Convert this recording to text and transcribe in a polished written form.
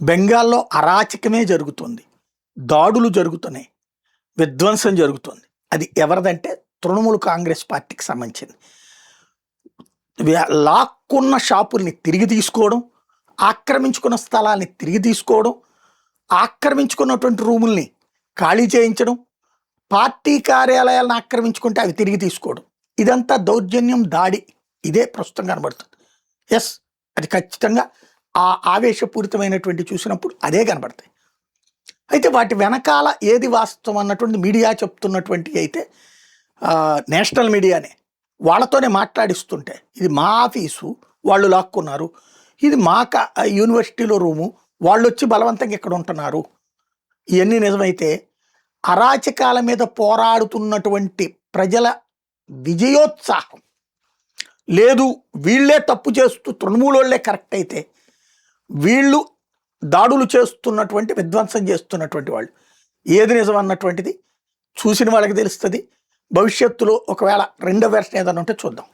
బెంగాల్లో అరాచకమే జరుగుతుంది, దాడులు జరుగుతున్నాయి, విధ్వంసం జరుగుతుంది. అది ఎవరిదంటే తృణమూల్ కాంగ్రెస్ పార్టీకి సంబంధించింది. లాక్కున్న షాపుల్ని తిరిగి తీసుకోవడం, ఆక్రమించుకున్న స్థలాల్ని తిరిగి తీసుకోవడం, ఆక్రమించుకున్నటువంటి రూముల్ని ఖాళీ చేయించడం, పార్టీ కార్యాలయాలను ఆక్రమించుకుంటే అవి తిరిగి తీసుకోవడం, ఇదంతా దౌర్జన్యం, దాడి. ఇదే ప్రస్తుతం కనబడుతుంది. ఎస్, అది ఖచ్చితంగా ఆ ఆవేశపూరితమైనటువంటి చూసినప్పుడు అదే కనబడతాయి. అయితే వాటి వెనకాల ఏది వాస్తవం అన్నటువంటి మీడియా చెప్తున్నటువంటి అయితే నేషనల్ మీడియానే వాళ్ళతోనే మాట్లాడిస్తుంటే, ఇది మా ఆఫీసు, వాళ్ళు లాక్కున్నారు, ఇది మా యూనివర్సిటీలో రూము, వాళ్ళు వచ్చి బలవంతంగా ఇక్కడ ఉంటున్నారు, ఇవన్నీ నిజమైతే అరాచకాల మీద పోరాడుతున్నటువంటి ప్రజల విజయోత్సాహం లేదు, వీళ్ళే తప్పు చేస్తూ తృణమూలోళ్లే కరెక్ట్ అయితే, వీళ్ళు దాడులు చేస్తున్నటువంటి విధ్వంసం చేస్తున్నటువంటి వాళ్ళు ఏది నిజం అన్నటువంటిది చూసిన వాళ్ళకి తెలుస్తుంది. భవిష్యత్తులో ఒకవేళ రెండో వెర్షన్ ఏదైనా ఉంటే చూద్దాం.